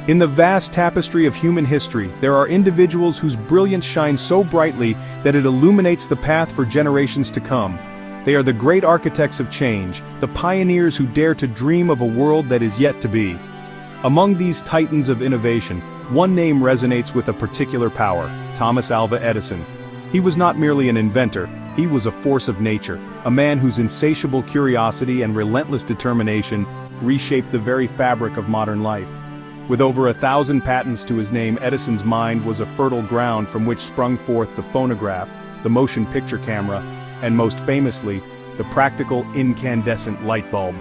In the vast tapestry of human history, there are individuals whose brilliance shines so brightly that it illuminates the path for generations to come. They are the great architects of change, the pioneers who dare to dream of a world that is yet to be. Among these titans of innovation, one name resonates with a particular power: Thomas Alva Edison. He was not merely an inventor, he was a force of nature, a man whose insatiable curiosity and relentless determination reshaped the very fabric of modern life. With over 1,000 patents to his name, Edison's mind was a fertile ground from which sprung forth the phonograph, the motion picture camera, and most famously, the practical incandescent light bulb.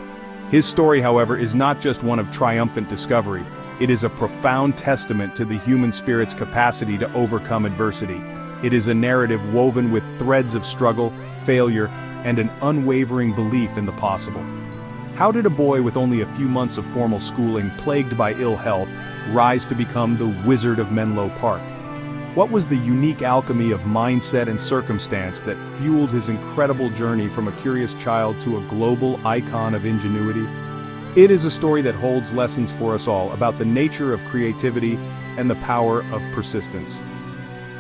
His story, however, is not just one of triumphant discovery. It is a profound testament to the human spirit's capacity to overcome adversity. It is a narrative woven with threads of struggle, failure, and an unwavering belief in the possible. How did a boy with only a few months of formal schooling, plagued by ill health, rise to become the Wizard of Menlo Park? What was the unique alchemy of mindset and circumstance that fueled his incredible journey from a curious child to a global icon of ingenuity? It is a story that holds lessons for us all about the nature of creativity and the power of persistence.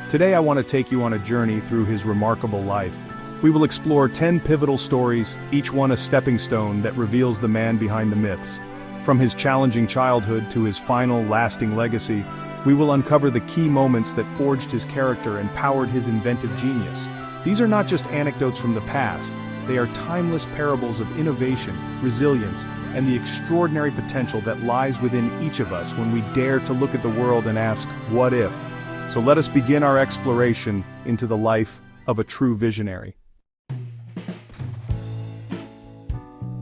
Today I want to take you on a journey through his remarkable life. We will explore 10 pivotal stories, each one a stepping stone that reveals the man behind the myths. From his challenging childhood to his final, lasting legacy, we will uncover the key moments that forged his character and powered his inventive genius. These are not just anecdotes from the past, they are timeless parables of innovation, resilience, and the extraordinary potential that lies within each of us when we dare to look at the world and ask, what if? So let us begin our exploration into the life of a true visionary.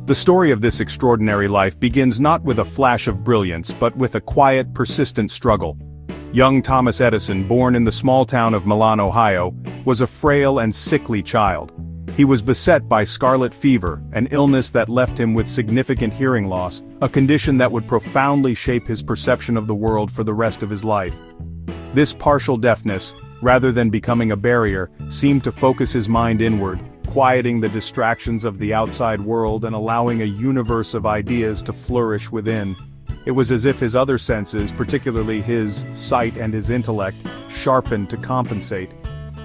The story of this extraordinary life begins not with a flash of brilliance, but with a quiet, persistent struggle. Young Thomas Edison, born in the small town of Milan, Ohio, was a frail and sickly child. He was beset by scarlet fever, an illness that left him with significant hearing loss, a condition that would profoundly shape his perception of the world for the rest of his life. This partial deafness, rather than becoming a barrier, seemed to focus his mind inward, quieting the distractions of the outside world and allowing a universe of ideas to flourish within. It was as if his other senses, particularly his sight and his intellect, sharpened to compensate.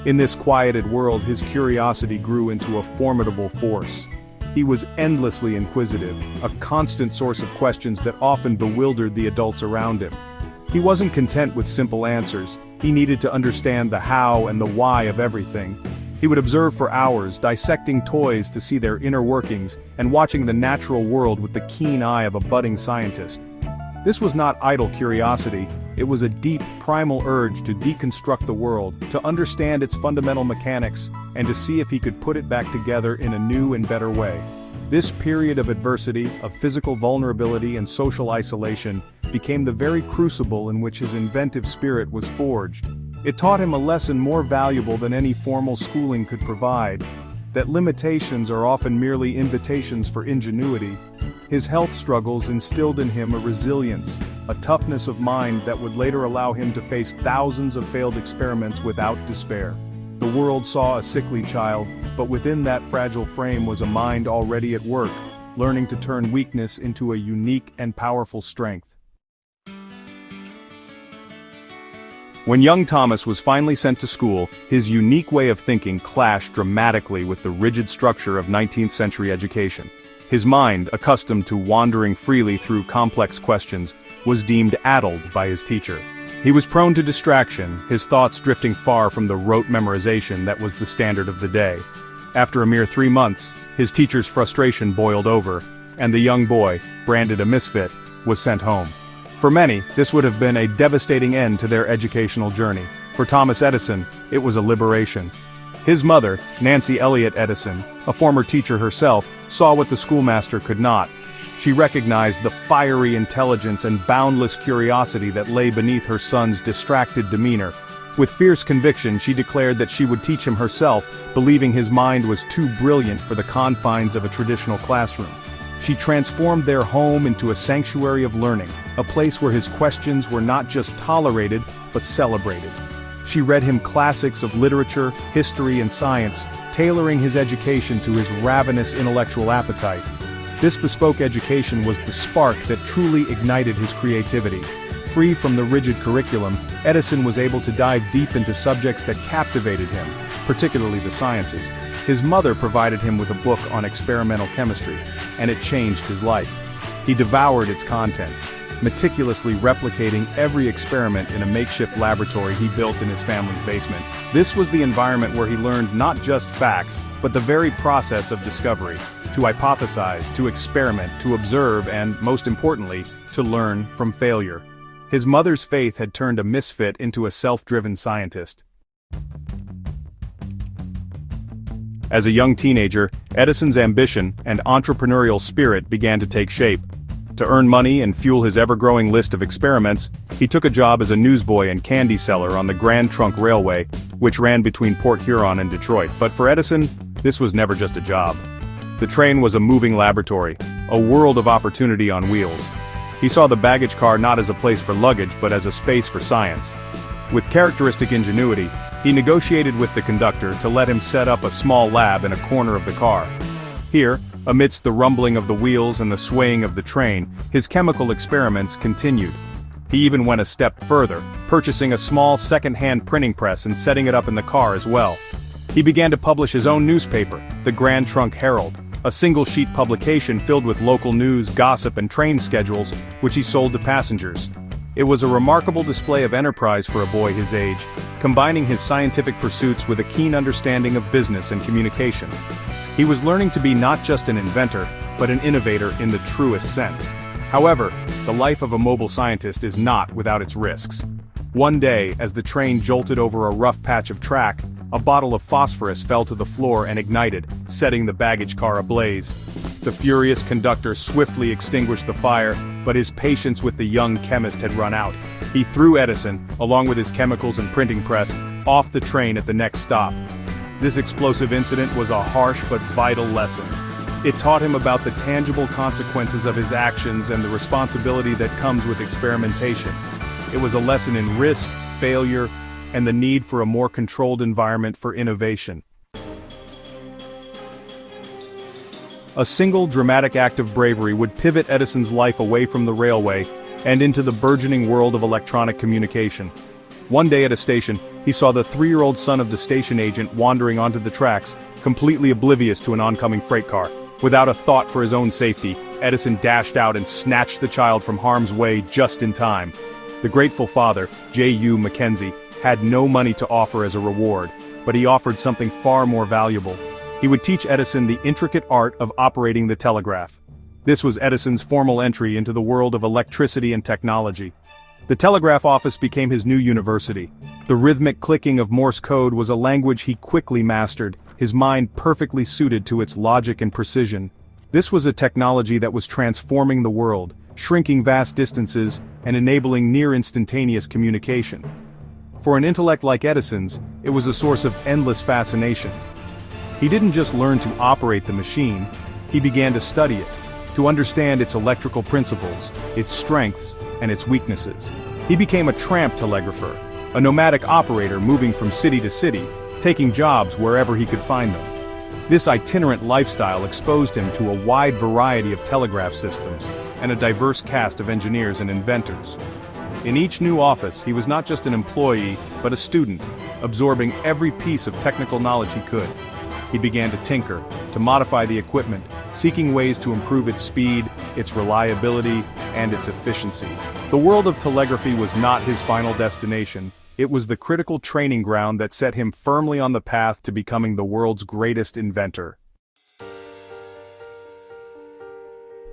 In this quieted world, his curiosity grew into a formidable force. He was endlessly inquisitive, a constant source of questions that often bewildered the adults around him. He wasn't content with simple answers. He needed to understand the how and the why of everything. He would observe for hours, dissecting toys to see their inner workings, and watching the natural world with the keen eye of a budding scientist. This was not idle curiosity, it was a deep, primal urge to deconstruct the world, to understand its fundamental mechanics, and to see if he could put it back together in a new and better way. This period of adversity, of physical vulnerability and social isolation, became the very crucible in which his inventive spirit was forged. It taught him a lesson more valuable than any formal schooling could provide, that limitations are often merely invitations for ingenuity. His health struggles instilled in him a resilience, a toughness of mind that would later allow him to face thousands of failed experiments without despair. The world saw a sickly child, but within that fragile frame was a mind already at work, learning to turn weakness into a unique and powerful strength. When young Thomas was finally sent to school, his unique way of thinking clashed dramatically with the rigid structure of 19th century education. His mind, accustomed to wandering freely through complex questions, was deemed addled by his teacher. He was prone to distraction, his thoughts drifting far from the rote memorization that was the standard of the day. After a mere 3 months, his teacher's frustration boiled over, and the young boy, branded a misfit, was sent home. For many, this would have been a devastating end to their educational journey. For Thomas Edison, it was a liberation. His mother, Nancy Elliott Edison, a former teacher herself, saw what the schoolmaster could not. She recognized the fiery intelligence and boundless curiosity that lay beneath her son's distracted demeanor. With fierce conviction, she declared that she would teach him herself, believing his mind was too brilliant for the confines of a traditional classroom. She transformed their home into a sanctuary of learning, a place where his questions were not just tolerated, but celebrated. She read him classics of literature, history, and science, tailoring his education to his ravenous intellectual appetite. This bespoke education was the spark that truly ignited his creativity. Free from the rigid curriculum, Edison was able to dive deep into subjects that captivated him, particularly the sciences. His mother provided him with a book on experimental chemistry, and it changed his life. He devoured its contents, meticulously replicating every experiment in a makeshift laboratory he built in his family's basement. This was the environment where he learned not just facts, but the very process of discovery, to hypothesize, to experiment, to observe, and, most importantly, to learn from failure. His mother's faith had turned a misfit into a self-driven scientist. As a young teenager, Edison's ambition and entrepreneurial spirit began to take shape. To earn money and fuel his ever-growing list of experiments, he took a job as a newsboy and candy seller on the Grand Trunk Railway, which ran between Port Huron and Detroit. But for Edison, this was never just a job. The train was a moving laboratory, a world of opportunity on wheels. He saw the baggage car not as a place for luggage but as a space for science. With characteristic ingenuity, he negotiated with the conductor to let him set up a small lab in a corner of the car. Here, amidst the rumbling of the wheels and the swaying of the train, his chemical experiments continued. He even went a step further, purchasing a small second-hand printing press and setting it up in the car as well. He began to publish his own newspaper, the Grand Trunk Herald, a single-sheet publication filled with local news, gossip, and train schedules, which he sold to passengers. It was a remarkable display of enterprise for a boy his age, combining his scientific pursuits with a keen understanding of business and communication. He was learning to be not just an inventor, but an innovator in the truest sense. However, the life of a mobile scientist is not without its risks. One day, as the train jolted over a rough patch of track, a bottle of phosphorus fell to the floor and ignited, setting the baggage car ablaze. The furious conductor swiftly extinguished the fire, but his patience with the young chemist had run out. He threw Edison, along with his chemicals and printing press, off the train at the next stop. This explosive incident was a harsh but vital lesson. It taught him about the tangible consequences of his actions and the responsibility that comes with experimentation. It was a lesson in risk, failure, and the need for a more controlled environment for innovation. A single dramatic act of bravery would pivot Edison's life away from the railway and into the burgeoning world of electronic communication. One day at a station, he saw the 3-year-old son of the station agent wandering onto the tracks, completely oblivious to an oncoming freight car. Without a thought for his own safety, Edison dashed out and snatched the child from harm's way just in time. The grateful father, J.U. Mackenzie, had no money to offer as a reward, but he offered something far more valuable. He would teach Edison the intricate art of operating the telegraph. This was Edison's formal entry into the world of electricity and technology. The telegraph office became his new university. The rhythmic clicking of Morse code was a language he quickly mastered, his mind perfectly suited to its logic and precision. This was a technology that was transforming the world, shrinking vast distances, and enabling near-instantaneous communication. For an intellect like Edison's, it was a source of endless fascination. He didn't just learn to operate the machine, he began to study it, to understand its electrical principles, its strengths, and its weaknesses. He became a tramp telegrapher, a nomadic operator moving from city to city, taking jobs wherever he could find them. This itinerant lifestyle exposed him to a wide variety of telegraph systems and a diverse cast of engineers and inventors. In each new office, he was not just an employee, but a student, absorbing every piece of technical knowledge he could. He began to tinker, to modify the equipment, seeking ways to improve its speed, its reliability, and its efficiency. The world of telegraphy was not his final destination. It was the critical training ground that set him firmly on the path to becoming the world's greatest inventor.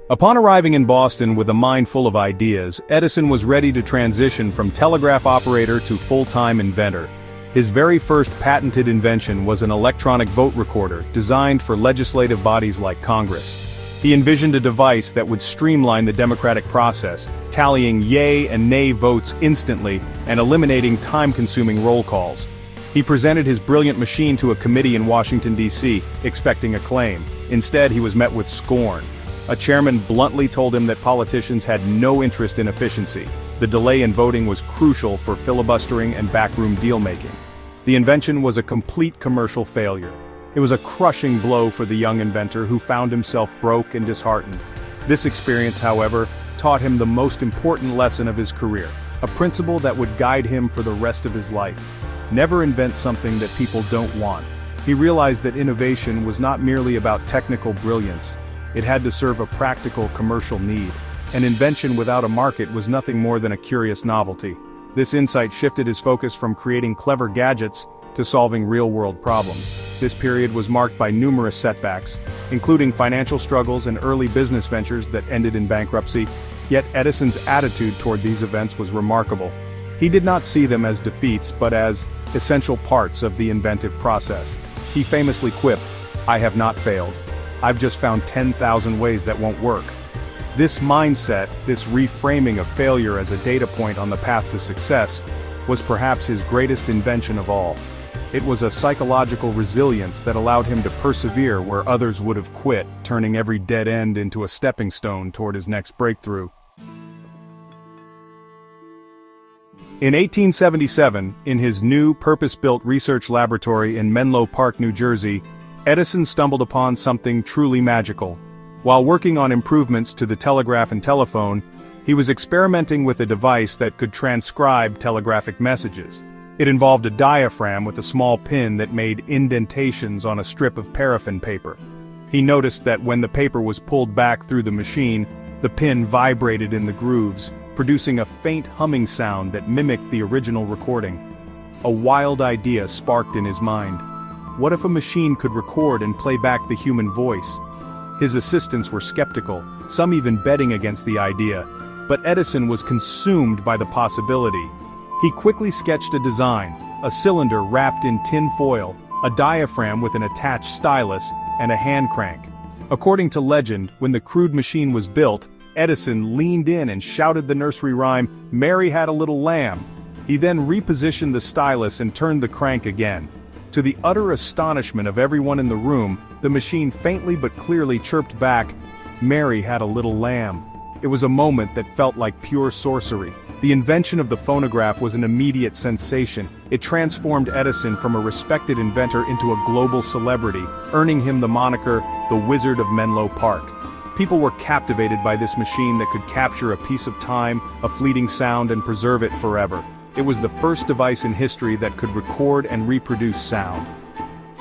Upon arriving in Boston with a mind full of ideas, Edison was ready to transition from telegraph operator to full-time inventor. His very first patented invention was an electronic vote recorder designed for legislative bodies like Congress. He envisioned a device that would streamline the democratic process, tallying yay and nay votes instantly and eliminating time-consuming roll calls. He presented his brilliant machine to a committee in Washington, D.C., expecting acclaim. Instead, he was met with scorn. A chairman bluntly told him that politicians had no interest in efficiency. The delay in voting was crucial for filibustering and backroom deal-making. The invention was a complete commercial failure. It was a crushing blow for the young inventor who found himself broke and disheartened. This experience, however, taught him the most important lesson of his career. a principle that would guide him for the rest of his life. Never invent something that people don't want. He realized that innovation was not merely about technical brilliance. It had to serve a practical commercial need. An invention without a market was nothing more than a curious novelty. This insight shifted his focus from creating clever gadgets to solving real-world problems. This period was marked by numerous setbacks, including financial struggles and early business ventures that ended in bankruptcy, yet Edison's attitude toward these events was remarkable. He did not see them as defeats but as essential parts of the inventive process. He famously quipped, "I have not failed. I've just found 10,000 ways that won't work." This mindset, this reframing of failure as a data point on the path to success, was perhaps his greatest invention of all. It was a psychological resilience that allowed him to persevere where others would have quit, turning every dead end into a stepping stone toward his next breakthrough. In 1877, in his new purpose-built research laboratory in Menlo Park, New Jersey, Edison stumbled upon something truly magical. While working on improvements to the telegraph and telephone, he was experimenting with a device that could transcribe telegraphic messages. It involved a diaphragm with a small pin that made indentations on a strip of paraffin paper. He noticed that when the paper was pulled back through the machine, the pin vibrated in the grooves, producing a faint humming sound that mimicked the original recording. A wild idea sparked in his mind. What if a machine could record and play back the human voice? His assistants were skeptical, some even betting against the idea, but Edison was consumed by the possibility. He quickly sketched a design, a cylinder wrapped in tin foil, a diaphragm with an attached stylus, and a hand crank. According to legend, when the crude machine was built, Edison leaned in and shouted the nursery rhyme, "Mary had a little lamb." He then repositioned the stylus and turned the crank again. To the utter astonishment of everyone in the room, the machine faintly but clearly chirped back, "Mary had a little lamb." It was a moment that felt like pure sorcery. The invention of the phonograph was an immediate sensation. It transformed Edison from a respected inventor into a global celebrity, earning him the moniker, the Wizard of Menlo Park. People were captivated by this machine that could capture a piece of time, a fleeting sound, and preserve it forever. It was the first device in history that could record and reproduce sound.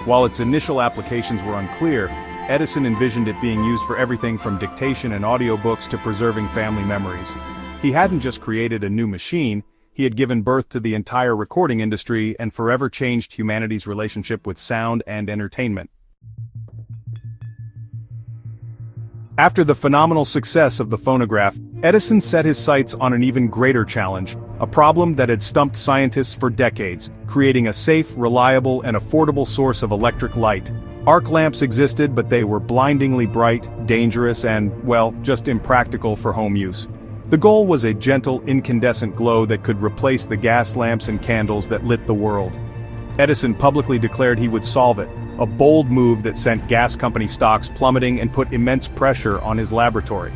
While its initial applications were unclear, Edison envisioned it being used for everything from dictation and audiobooks to preserving family memories. He hadn't just created a new machine, he had given birth to the entire recording industry and forever changed humanity's relationship with sound and entertainment. After the phenomenal success of the phonograph, Edison set his sights on an even greater challenge, a problem that had stumped scientists for decades, creating a safe, reliable, and affordable source of electric light. Arc lamps existed, but they were blindingly bright, dangerous, and, well, just impractical for home use. The goal was a gentle, incandescent glow that could replace the gas lamps and candles that lit the world. Edison publicly declared he would solve it, a bold move that sent gas company stocks plummeting and put immense pressure on his laboratory.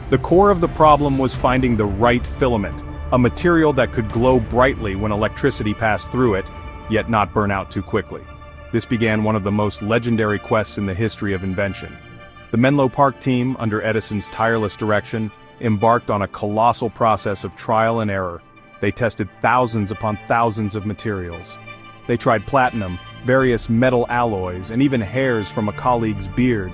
The core of the problem was finding the right filament, a material that could glow brightly when electricity passed through it, yet not burn out too quickly. This began one of the most legendary quests in the history of invention. The Menlo Park team, under Edison's tireless direction, embarked on a colossal process of trial and error. They tested thousands upon thousands of materials. They tried platinum, various metal alloys, and even hairs from a colleague's beard.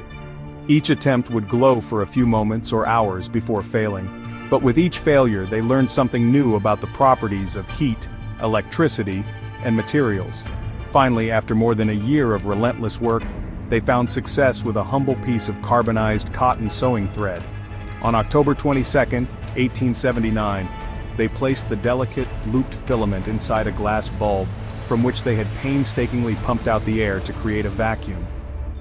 Each attempt would glow for a few moments or hours before failing. But with each failure, they learned something new about the properties of heat, electricity, and materials. Finally, after more than a year of relentless work, they found success with a humble piece of carbonized cotton sewing thread. On October 22, 1879, they placed the delicate, looped filament inside a glass bulb, from which they had painstakingly pumped out the air to create a vacuum.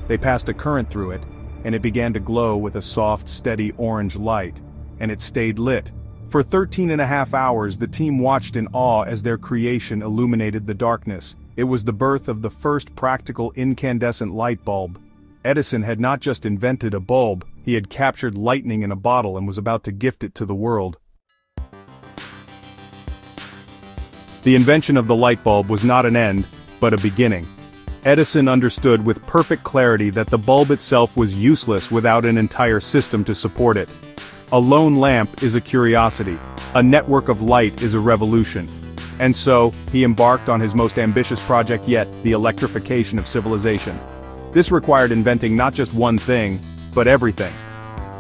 They passed a current through it, and it began to glow with a soft, steady orange light, and it stayed lit. For 13.5 hours, the team watched in awe as their creation illuminated the darkness. It was the birth of the first practical incandescent light bulb. Edison had not just invented a bulb, he had captured lightning in a bottle and was about to gift it to the world. The invention of the light bulb was not an end, but a beginning. Edison understood with perfect clarity that the bulb itself was useless without an entire system to support it. A lone lamp is a curiosity. A network of light is a revolution. And so, he embarked on his most ambitious project yet, the electrification of civilization. This required inventing not just one thing, but everything.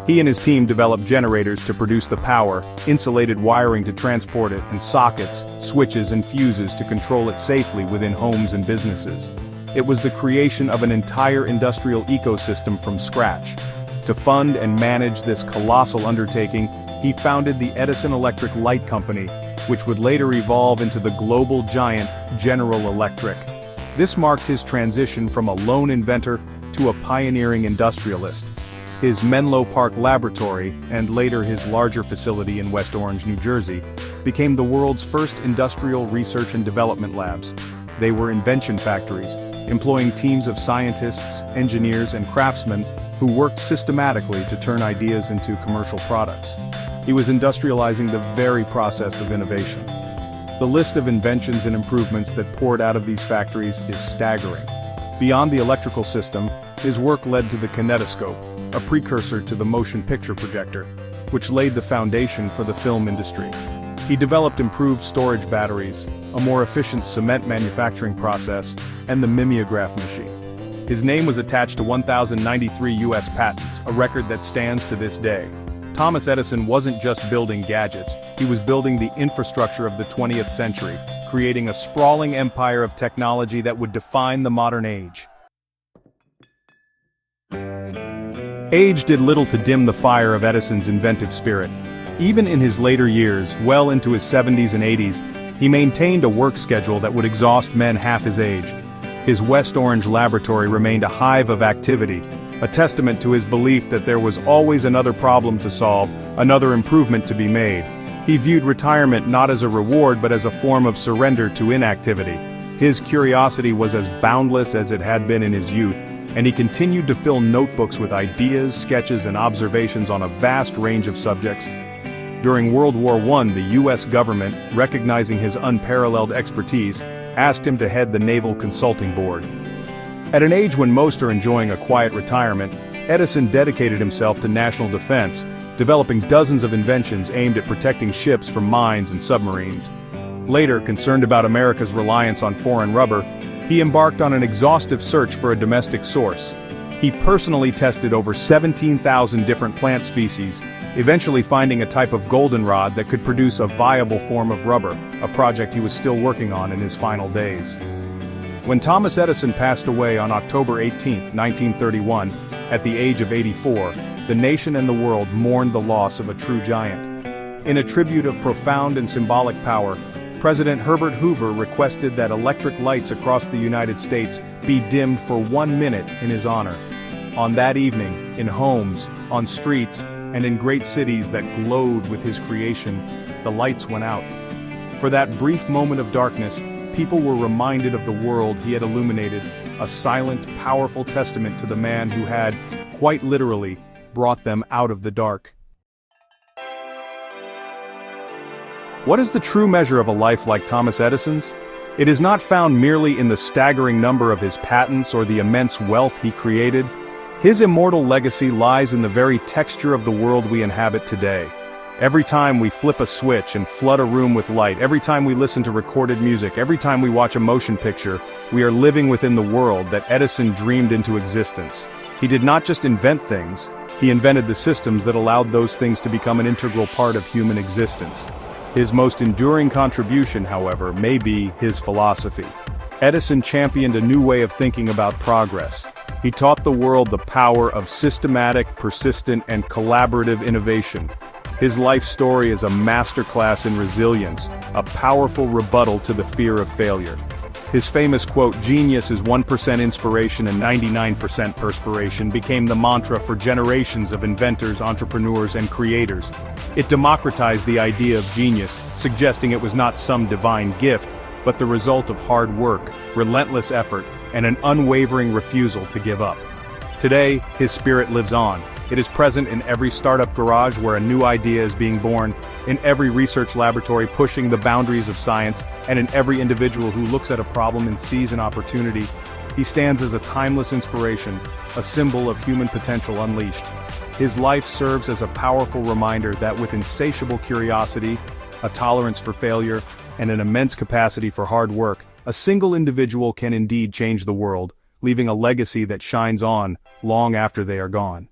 He and his team developed generators to produce the power, insulated wiring to transport it, and sockets, switches and fuses to control it safely within homes and businesses. It was the creation of an entire industrial ecosystem from scratch. To fund and manage this colossal undertaking, he founded the Edison Electric Light Company, which would later evolve into the global giant General Electric. This marked his transition from a lone inventor to a pioneering industrialist. His Menlo Park laboratory, and later his larger facility in West Orange, New Jersey, became the world's first industrial research and development labs. They were invention factories, employing teams of scientists, engineers, and craftsmen who worked systematically to turn ideas into commercial products. He was industrializing the very process of innovation. The list of inventions and improvements that poured out of these factories is staggering. Beyond the electrical system, his work led to the kinetoscope, a precursor to the motion picture projector, which laid the foundation for the film industry. He developed improved storage batteries, a more efficient cement manufacturing process, and the mimeograph machine. His name was attached to 1,093 US patents, a record that stands to this day. Thomas Edison wasn't just building gadgets, he was building the infrastructure of the 20th century, creating a sprawling empire of technology that would define the modern age. Age did little to dim the fire of Edison's inventive spirit. Even in his later years, well into his 70s and 80s, he maintained a work schedule that would exhaust men half his age. His West Orange laboratory remained a hive of activity, a testament to his belief that there was always another problem to solve, another improvement to be made. He viewed retirement not as a reward but as a form of surrender to inactivity. His curiosity was as boundless as it had been in his youth, and he continued to fill notebooks with ideas, sketches, and observations on a vast range of subjects. During World War I, the US government, recognizing his unparalleled expertise, asked him to head the Naval Consulting Board. At an age when most are enjoying a quiet retirement, Edison dedicated himself to national defense, developing dozens of inventions aimed at protecting ships from mines and submarines. Later, concerned about America's reliance on foreign rubber, he embarked on an exhaustive search for a domestic source. He personally tested over 17,000 different plant species, eventually finding a type of goldenrod that could produce a viable form of rubber, a project he was still working on in his final days. When Thomas Edison passed away on October 18, 1931, at the age of 84, the nation and the world mourned the loss of a true giant. In a tribute of profound and symbolic power, President Herbert Hoover requested that electric lights across the United States be dimmed for 1 minute in his honor. On that evening, in homes, on streets, and in great cities that glowed with his creation, the lights went out. For that brief moment of darkness, people were reminded of the world he had illuminated, a silent, powerful testament to the man who had, quite literally, brought them out of the dark. What is the true measure of a life like Thomas Edison's? It is not found merely in the staggering number of his patents or the immense wealth he created. His immortal legacy lies in the very texture of the world we inhabit today. Every time we flip a switch and flood a room with light, every time we listen to recorded music, every time we watch a motion picture, we are living within the world that Edison dreamed into existence. He did not just invent things, he invented the systems that allowed those things to become an integral part of human existence. His most enduring contribution, however, may be his philosophy. Edison championed a new way of thinking about progress. He taught the world the power of systematic, persistent, and collaborative innovation. His life story is a masterclass in resilience, a powerful rebuttal to the fear of failure. His famous quote, "Genius is 1% inspiration and 99% perspiration," became the mantra for generations of inventors, entrepreneurs, and creators. It democratized the idea of genius, suggesting it was not some divine gift, but the result of hard work, relentless effort, and an unwavering refusal to give up. Today, his spirit lives on. It is present in every startup garage where a new idea is being born, in every research laboratory pushing the boundaries of science, and in every individual who looks at a problem and sees an opportunity. He stands as a timeless inspiration, a symbol of human potential unleashed. His life serves as a powerful reminder that with insatiable curiosity, a tolerance for failure, and an immense capacity for hard work, a single individual can indeed change the world, leaving a legacy that shines on long after they are gone.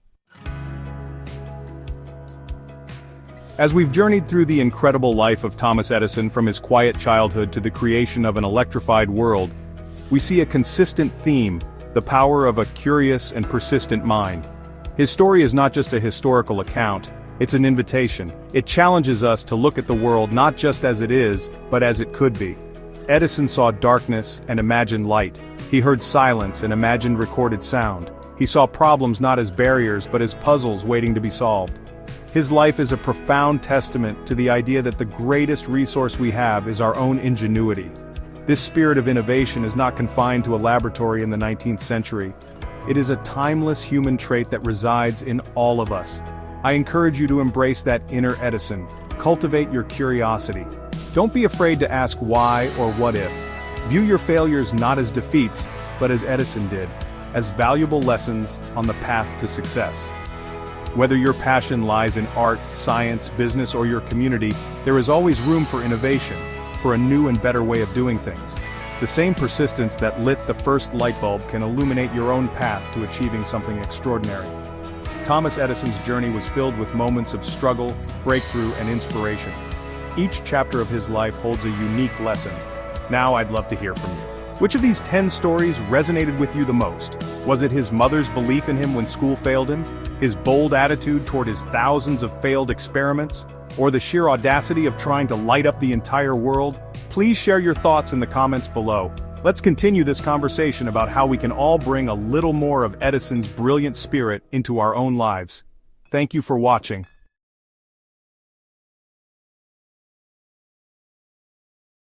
As we've journeyed through the incredible life of Thomas Edison from his quiet childhood to the creation of an electrified world, we see a consistent theme: the power of a curious and persistent mind. His story is not just a historical account, it's an invitation. It challenges us to look at the world not just as it is, but as it could be. Edison saw darkness and imagined light. He heard silence and imagined recorded sound. He saw problems not as barriers but as puzzles waiting to be solved. His life is a profound testament to the idea that the greatest resource we have is our own ingenuity. This spirit of innovation is not confined to a laboratory in the 19th century. It is a timeless human trait that resides in all of us. I encourage you to embrace that inner Edison. Cultivate your curiosity. Don't be afraid to ask why or what if. View your failures not as defeats, but as Edison did, as valuable lessons on the path to success. Whether your passion lies in art, science, business, or your community, there is always room for innovation, for a new and better way of doing things. The same persistence that lit the first light bulb can illuminate your own path to achieving something extraordinary. Thomas Edison's journey was filled with moments of struggle, breakthrough, and inspiration. Each chapter of his life holds a unique lesson. Now I'd love to hear from you. Which of these 10 stories resonated with you the most? Was it his mother's belief in him when school failed him? His bold attitude toward his thousands of failed experiments? Or the sheer audacity of trying to light up the entire world? Please share your thoughts in the comments below. Let's continue this conversation about how we can all bring a little more of Edison's brilliant spirit into our own lives. Thank you for watching.